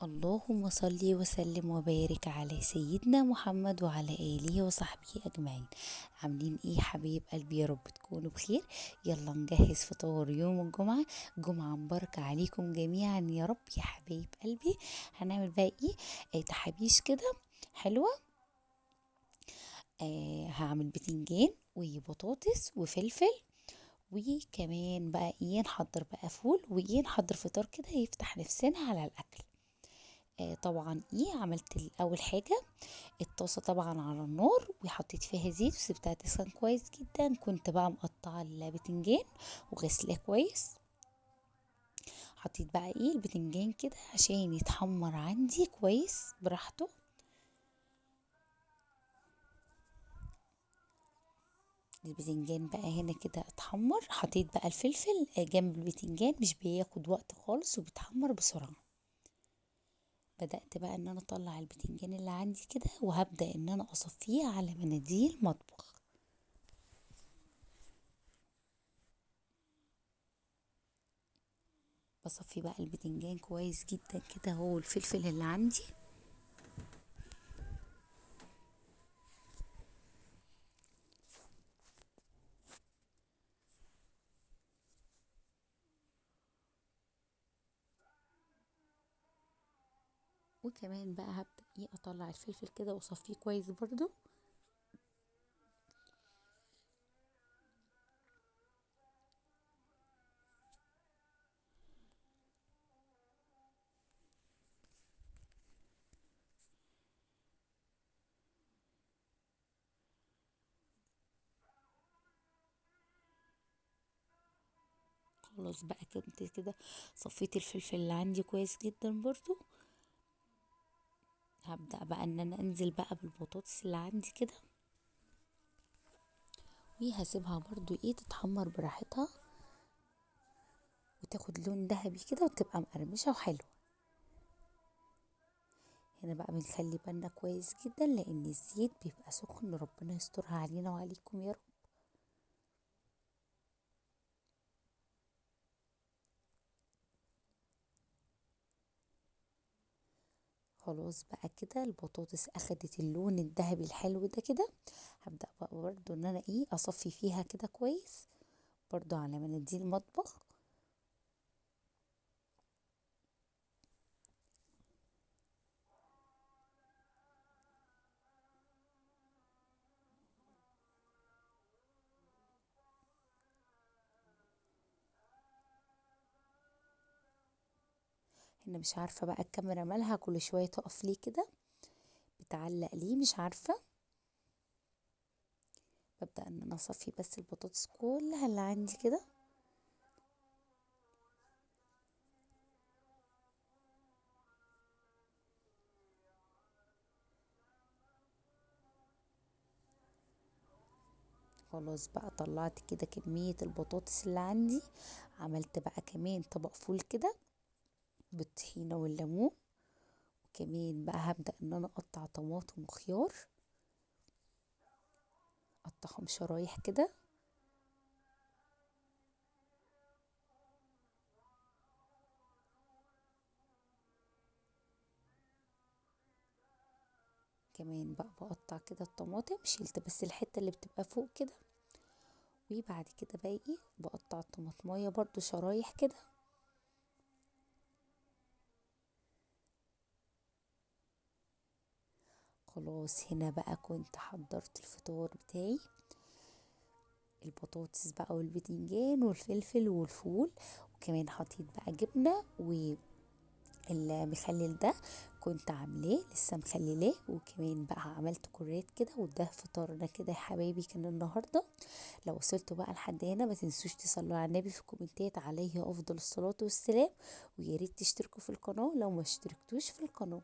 اللهم صل وسلم وبارك على سيدنا محمد وعلى آله وصحبه أجمعين. عاملين ايه حبايب قلبي؟ يا رب تكونوا بخير. يلا نجهز فطار يوم الجمعة. جمعة مباركة عليكم جميعا يا رب يا حبايب قلبي. هنعمل بقى ايه؟ تحابيش كده حلوة. هعمل بتنجان وبطاطس وفلفل، وكمان بقى ايه نحضر بقى فول، وايه نحضر فطار كده يفتح نفسنا على الأكل. طبعا ايه عملت اول حاجه الطاسه طبعا على النار، وحطيت فيها زيت وسبتها تسخن كويس جدا. كنت بقى مقطعه البتنجان وغسلاه كويس. حطيت بقى ايه البتنجان كده عشان يتحمر عندي كويس براحته. البتنجان بقى هنا كده اتحمر. حطيت بقى الفلفل جنب البتنجان، مش بياخد وقت خالص وبيتحمر بسرعه. بدأت بقى ان انا اطلع البتنجان اللي عندي كده، وهبدأ ان انا اصفيه على مناديل مطبخ. بصفي بقى البتنجان كويس جدا كده، هو الفلفل اللي عندي. وكمان بقى هبدأ ايه اطلع الفلفل كده واصفيه كويس برضو. خلاص بقى كنت كده صفيت الفلفل اللي عندي كويس جدا برضو. هبدأ بقى ان انا انزل بقى بالبطاطس اللي عندي كده، وهسيبها برضو ايه تتحمر براحتها وتاخد لون ذهبي كده وتبقى مقرمشة وحلوة. هنا بقى بنخلي بالنا كويس جدا لان الزيت بيبقى سخن، ربنا يسترها علينا وعليكم يا رب. خلاص بقى كده البطاطس اخدت اللون الذهبي الحلو ده كده. هبدأ بقى برضو ان انا ايه اصفي فيها كده كويس برضو على مناديل مطبخ. هنا مش عارفة بقى الكاميرا مالها كل شوية تقف ليه كده، بتعلق ليه مش عارفة. ببدأ ان انا اصفي بس البطاطس كلها اللي عندي كده. خلاص بقى طلعت كده كمية البطاطس اللي عندي. عملت بقى كمان طبق فول كده بالطحينة والليمون. وكمان بقى هبدأ ان انا اقطع طماطم وخيار، اقطعهم شرايح كده. كمان بقى بقطع كده الطماطم، شلت بس الحتة اللي بتبقى فوق كده. وبعد كده بقى ايه بقطع الطماطمايه برضو شرايح كده. خلاص هنا بقى كنت حضرت الفطار بتاعي، البطاطس بقى والبتنجان والفلفل والفول. وكمان حطيت بقى جبنة، والمخلل ده كنت عاملاه لسه مخللاه. وكمان بقى عملت كورات كده، وده فطارنا كده يا حبايبي كان النهارده. لو وصلتوا بقى لحد هنا ما تنسوش تصلوا على النبي في الكومنتات عليه افضل الصلاة والسلام. ويا ريت تشتركوا في القناة لو ما اشتركتوش في القناة.